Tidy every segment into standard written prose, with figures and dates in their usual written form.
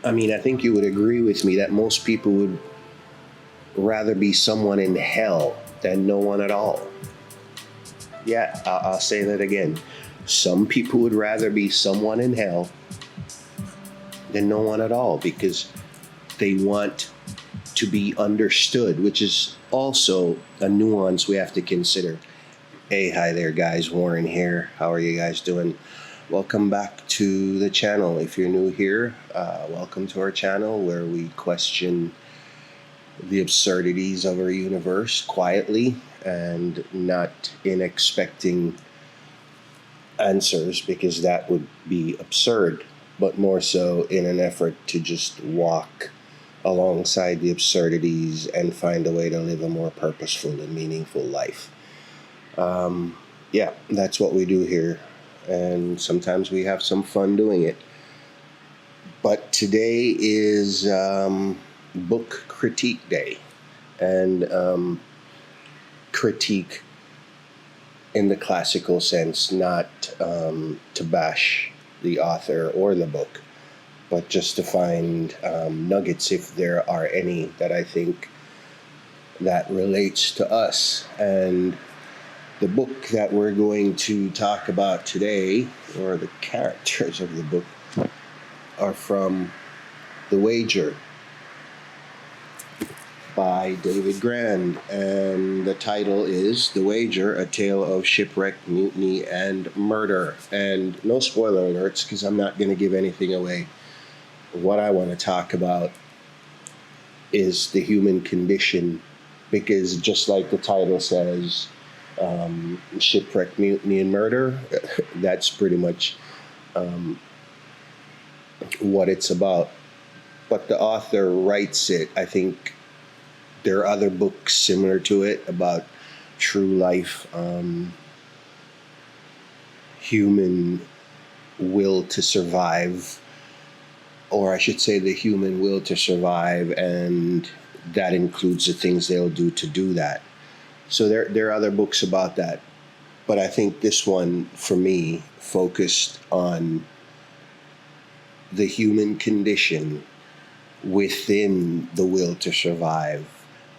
I mean, I think you would agree with me that most people would rather be someone in hell than no one at all. Yeah, I'll say that again. Some people would rather be someone in hell than no one at all because they want to be understood, which is also a nuance we have to consider. Hey, hi there, guys. Warren here. How are you guys doing? Welcome back to the channel. If you're new here, welcome to our channel where we question the absurdities of our universe quietly and not in expecting answers because that would be absurd, but more so in an effort to just walk alongside the absurdities and find a way to live a more purposeful and meaningful life. Yeah, that's what we do here. And sometimes we have some fun doing it. But today is book critique day. And critique in the classical sense, not to bash the author or the book, but just to find nuggets, if there are any, that I think that relates to us. And the book that we're going to talk about today, or the characters of the book, are from The Wager by David Grann, and the title is The Wager, A Tale of Shipwreck, Mutiny, and Murder. And no spoiler alerts, because I'm not going to give anything away. What I want to talk about is the human condition, because just like the title says, shipwreck, mutiny, and murder, that's pretty much what it's about. But the author writes it. I think there are other books similar to it about true life, human will to survive, or I should say the human will to survive, and that includes the things they'll do to do that. So there are other books about that, but I think this one, for me, focused on the human condition within the will to survive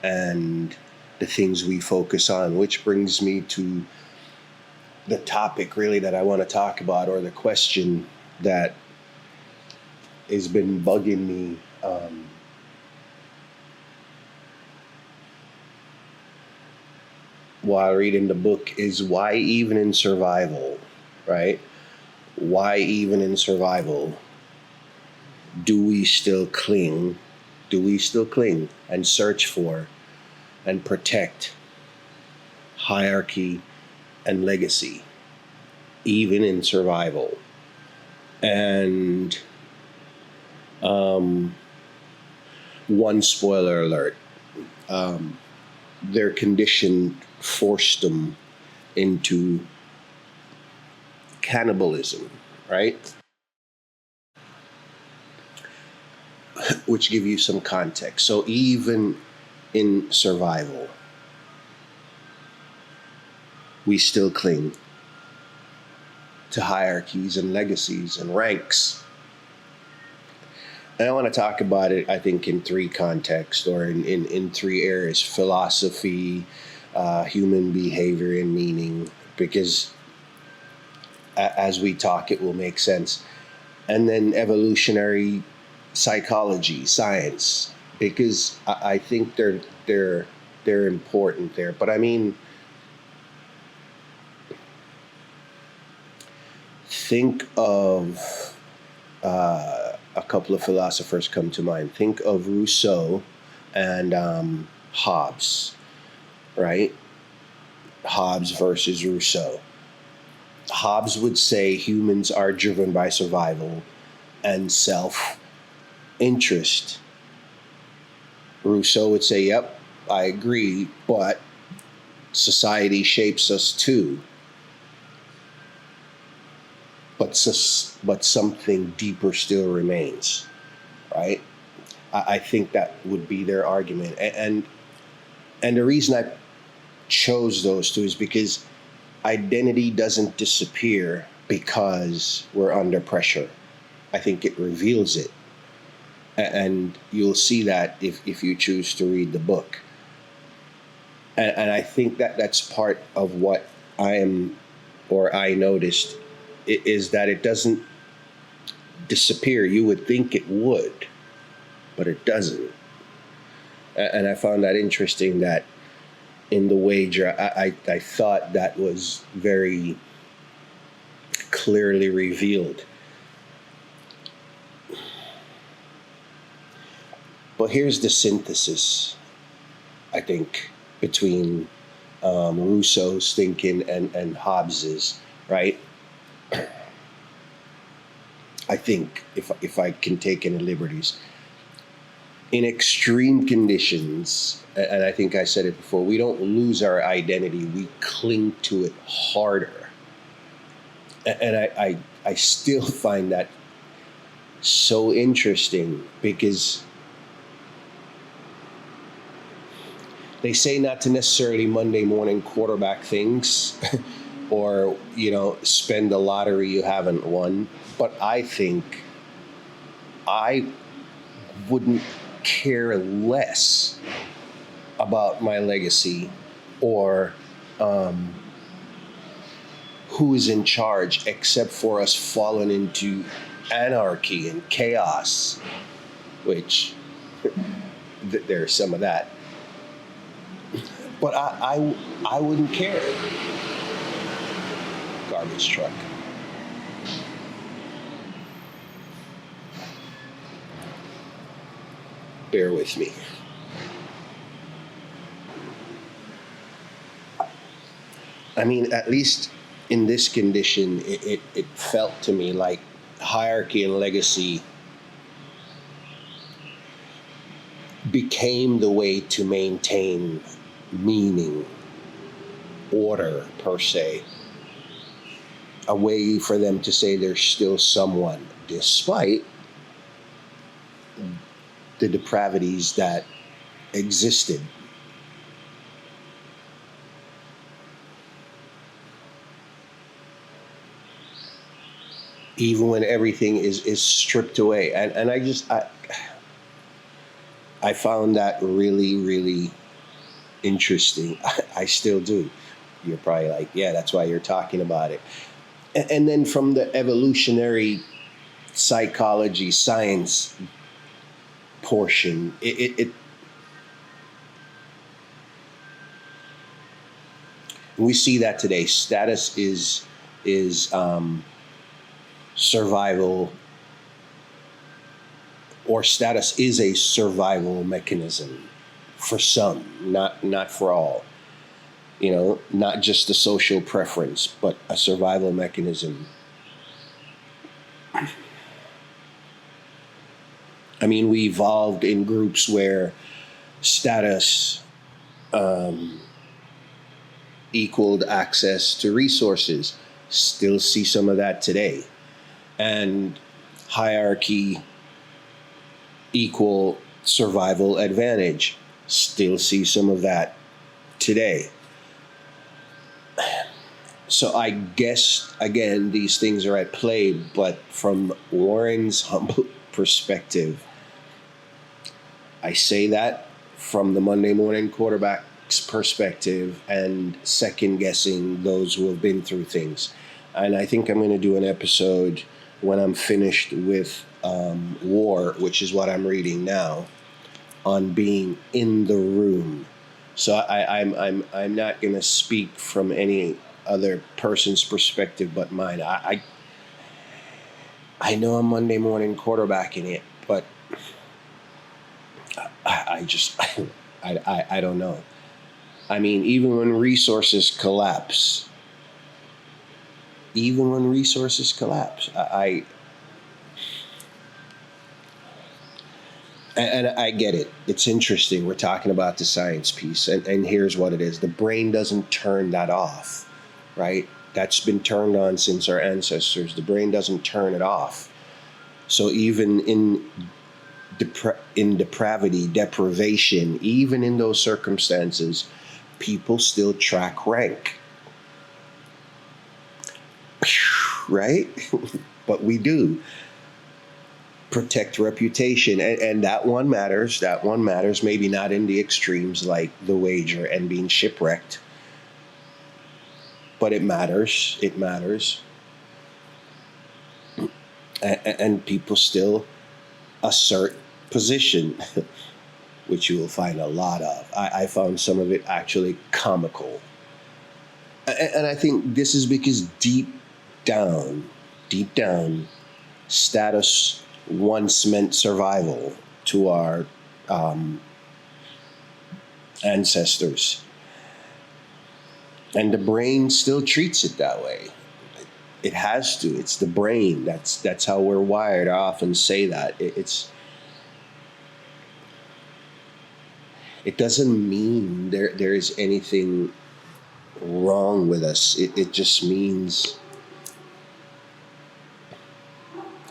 and the things we focus on, which brings me to the topic really that I want to talk about, or the question that has been bugging me while reading the book, is why even in survival, right? Why even in survival do we still cling? Do we still cling and search for and protect hierarchy and legacy, even in survival? And one spoiler alert, their condition forced them into cannibalism, right? Which give you some context. So even in survival, we still cling to hierarchies and legacies and ranks. And I want to talk about it, I think, in three contexts, or in three areas: philosophy, human behavior, and meaning, because as we talk, it will make sense. And then evolutionary psychology, science, because I think they're important there. But I mean, think of a couple of philosophers come to mind. Think of Rousseau and Hobbes, right? Hobbes versus Rousseau. Hobbes would say humans are driven by survival and self-interest. Rousseau would say, yep, I agree, but society shapes us too. But something deeper still remains, right? I think that would be their argument. And the reason I chose those two is because identity doesn't disappear because we're under pressure. I think it reveals it. And you'll see that if you choose to read the book. And I think that that's part of what I noticed, is that it doesn't disappear. You would think it would, but it doesn't. And I found that interesting, that in the wager, I thought that was very clearly revealed. But here's the synthesis, I think, between Rousseau's thinking and Hobbes's, right? I think, if I can take any liberties, in extreme conditions, and I think I said it before, we don't lose our identity, we cling to it harder. And I still find that so interesting, because they say not to necessarily Monday morning quarterback things or, spend the lottery you haven't won. But I think I wouldn't care less about my legacy or who is in charge, except for us falling into anarchy and chaos, which there's some of that. But I wouldn't care. Garbage truck. Bear with me. I mean, at least in this condition, it felt to me like hierarchy and legacy became the way to maintain meaning, order, per se. A way for them to say there's still someone, despite the depravities that existed. Even when everything is stripped away. And I found that really, really interesting. I still do. You're probably like, yeah, that's why you're talking about it. And then from the evolutionary psychology, science portion, we see that today. Status is survival, or status is a survival mechanism for some, not for all. Not just a social preference, but a survival mechanism. I mean, we evolved in groups where status equaled access to resources. Still see some of that today. And hierarchy equal survival advantage. Still see some of that today. So I guess, again, these things are at play, but from Warren's humble perspective, I say that from the Monday morning quarterback's perspective and second guessing those who have been through things. And I think I'm going to do an episode when I'm finished with War, which is what I'm reading now, on being in the room. So I'm not going to speak from any other person's perspective but mine. I know I'm Monday morning quarterbacking it, but I just I don't know. I mean, even when resources collapse, and I get it. It's interesting. We're talking about the science piece, and here's what it is. The brain doesn't turn that off, right? That's been turned on since our ancestors. The brain doesn't turn it off. So even in depravity, deprivation, even in those circumstances, people still track rank, right? But we do. protect reputation, and that one matters. That one matters. Maybe not in the extremes like the wager and being shipwrecked, but it matters. It matters, and people still assert position, which you will find a lot of. I found some of it actually comical, and I think this is because deep down, status once meant survival to our ancestors, and the brain still treats it that way. It has to. It's the brain. That's how we're wired. I often say that it doesn't mean there is anything wrong with us. It just means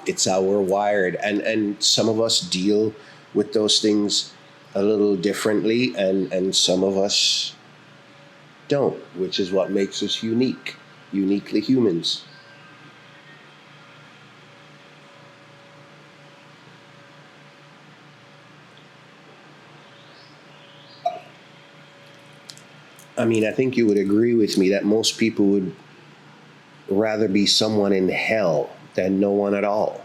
it's how we're wired, and some of us deal with those things a little differently, and some of us don't, which is what makes us uniquely humans. I mean, I think you would agree with me that most people would rather be someone in hell than no one at all.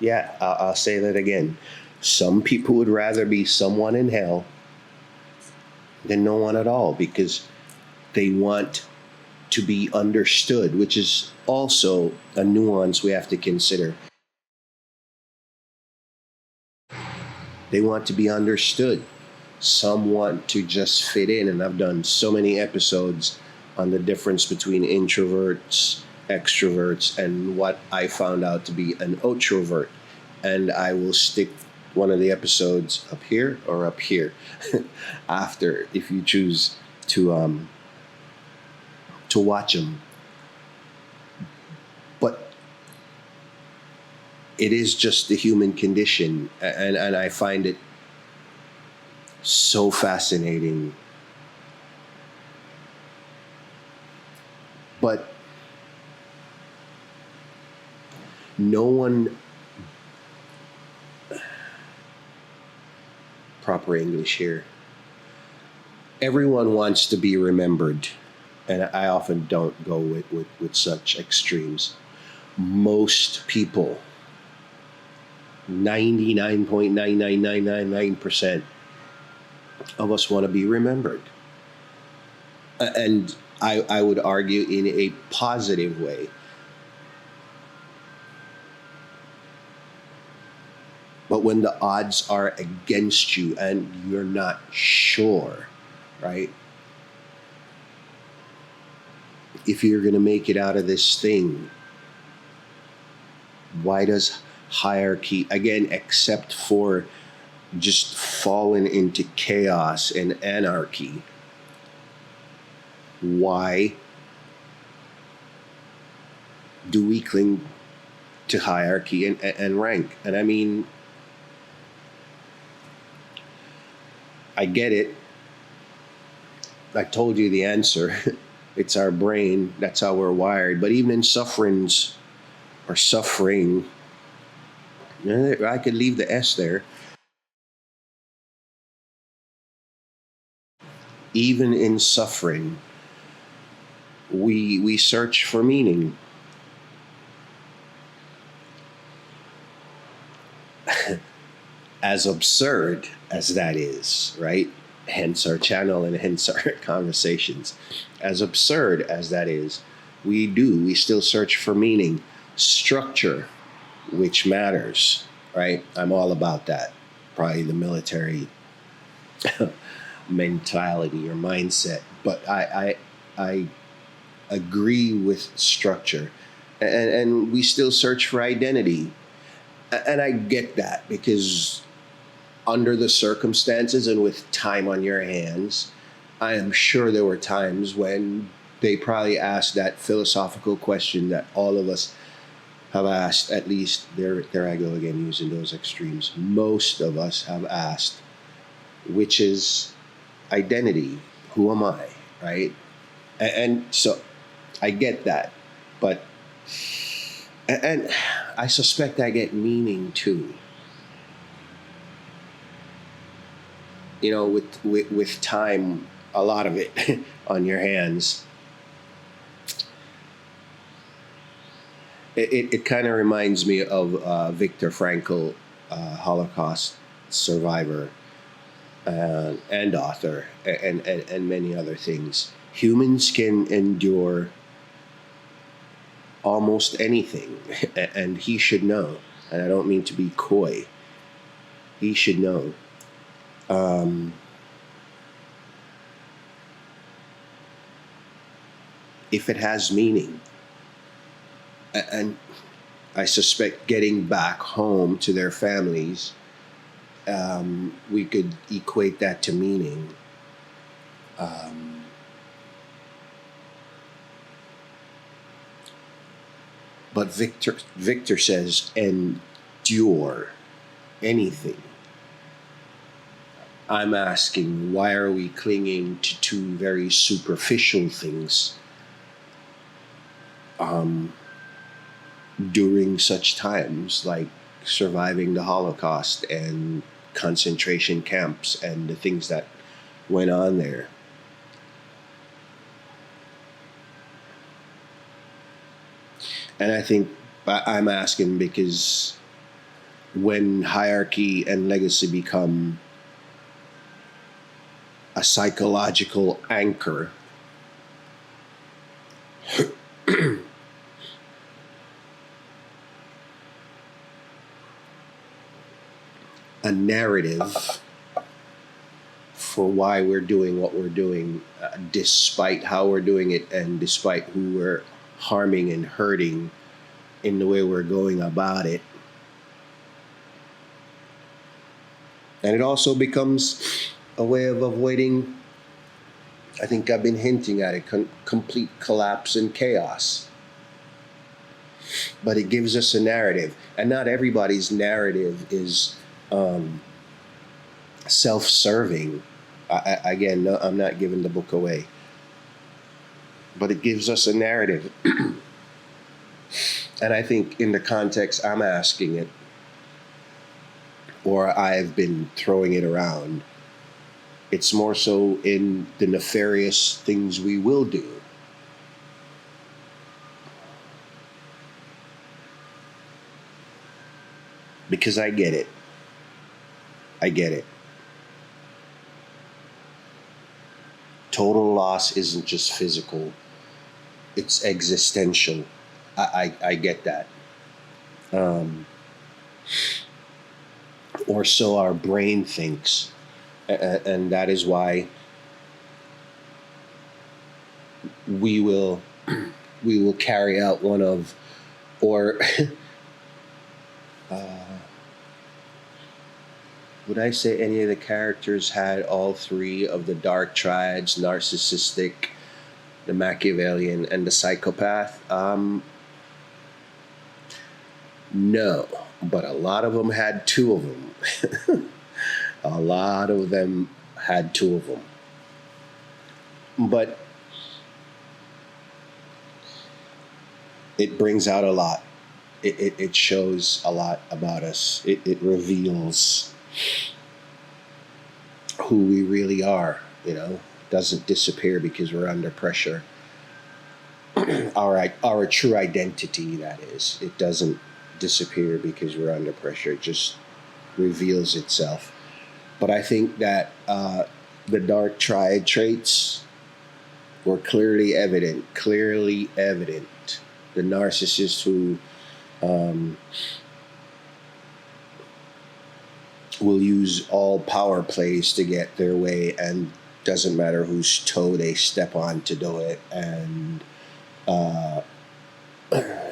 Yeah, I'll say that again. Some people would rather be someone in hell than no one at all because they want to be understood, which is also a nuance we have to consider. They want to be understood. Some want to just fit in, and I've done so many episodes on the difference between introverts, extroverts, and what I found out to be an outrovert. And I will stick one of the episodes up here or up here after, if you choose to watch them. But it is just the human condition, and I find it so fascinating. But no one, proper English here, everyone wants to be remembered, and I often don't go with such extremes. Most people, 99.99999% of us want to be remembered. And I would argue in a positive way. But when the odds are against you and you're not sure, right? If you're going to make it out of this thing, why does hierarchy, again, except for just falling into chaos and anarchy, why do we cling to hierarchy and rank? And I mean, I get it. I told you the answer. It's our brain. That's how we're wired. But even in suffering, I could leave the S there. Even in suffering, we search for meaning. As absurd as that is, right? Hence our channel and hence our conversations. As absurd as that is, we still search for meaning, structure, which matters, right? I'm all about that. Probably the military mentality or mindset, but I agree with structure, and we still search for identity, and I get that because under the circumstances and with time on your hands, I am sure there were times when they probably asked that philosophical question that all of us have asked. At least there I go again using those extremes. Most of us have asked, which is identity. Who am I, right? And so I get that, but and I suspect I get meaning too. You know, with time, a lot of it on your hands. It kind of reminds me of Viktor Frankl, Holocaust survivor and author, and many other things. Humans can endure almost anything, and he should know. And I don't mean to be coy. He should know. If it has meaning, and I suspect getting back home to their families, we could equate that to meaning. But Victor says endure anything. I'm asking, why are we clinging to two very superficial things during such times like surviving the Holocaust and concentration camps and the things that went on there? And I think I'm asking because when hierarchy and legacy become a psychological anchor, a narrative for why we're doing what we're doing, despite how we're doing it and despite who we're harming and hurting in the way we're going about it. And it also becomes a way of avoiding, I think I've been hinting at it, complete collapse and chaos. But it gives us a narrative. And not everybody's narrative is self-serving. Again, no, I'm not giving the book away. But it gives us a narrative. And I think in the context I'm asking it, or I've been throwing it around, it's more so in the nefarious things we will do. Because I get it. I get it. Total loss isn't just physical, it's existential. I get that. Or so our brain thinks. And that is why we will carry out one of, or would I say any of the characters had all three of the dark triads: narcissistic, the Machiavellian, and the psychopath? No, but a lot of them had two of them. A lot of them had two of them. But it brings out a lot. It shows a lot about us. It reveals who we really are, you know. Doesn't disappear because we're under pressure. Our true identity, that is. It doesn't disappear because we're under pressure. It just reveals itself. But I think that the dark triad traits were clearly evident. The narcissist who will use all power plays to get their way, and doesn't matter whose toe they step on to do it, and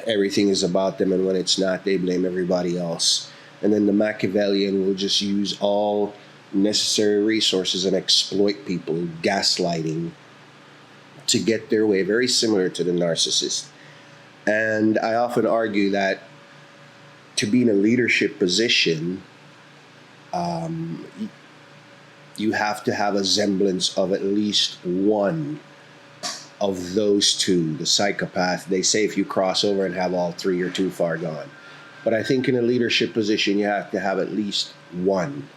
everything is about them, and when it's not, they blame everybody else. And then the Machiavellian will just use all necessary resources and exploit people, gaslighting, to get their way, very similar to the narcissist. And I often argue that to be in a leadership position, you have to have a semblance of at least one of those two. The psychopath, they say if you cross over and have all three, you're too far gone. But I think in a leadership position, you have to have at least one.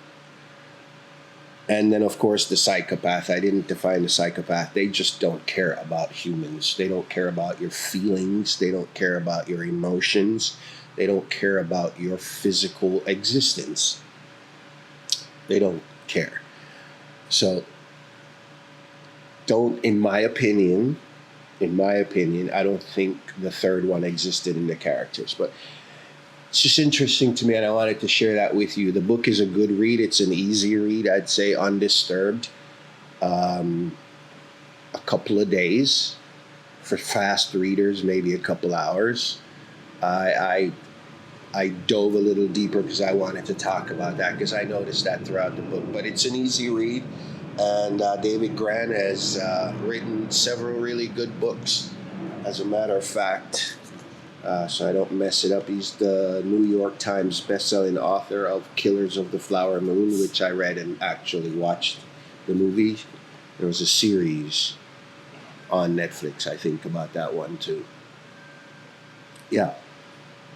And then, of course, the psychopath. I didn't define the psychopath. They just don't care about humans. They don't care about your feelings. They don't care about your emotions. They don't care about your physical existence. They don't care. So, in my opinion, I don't think the third one existed in the characters. But it's just interesting to me, and I wanted to share that with you. The book is a good read. It's an easy read, I'd say, undisturbed. A couple of days. For fast readers, maybe a couple hours. I dove a little deeper because I wanted to talk about that, because I noticed that throughout the book. But it's an easy read, and David Grann has written several really good books. As a matter of fact, so I don't mess it up, he's the New York Times bestselling author of Killers of the Flower Moon, which I read and actually watched the movie. There was a series on Netflix, I think, about that one too. Yeah.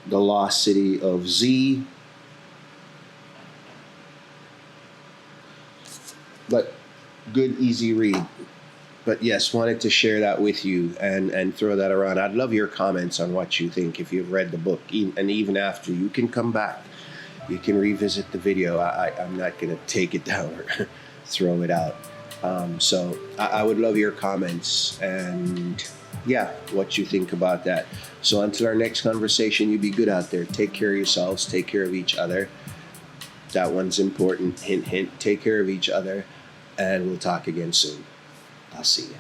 The Lost City of Z. But good, easy read. But yes, wanted to share that with you and throw that around. I'd love your comments on what you think if you've read the book. And even after, you can come back. You can revisit the video. I'm not going to take it down or throw it out. So I would love your comments and, yeah, what you think about that. So until our next conversation, you be good out there. Take care of yourselves. Take care of each other. That one's important. Hint, hint. Take care of each other. And we'll talk again soon. I'll see you.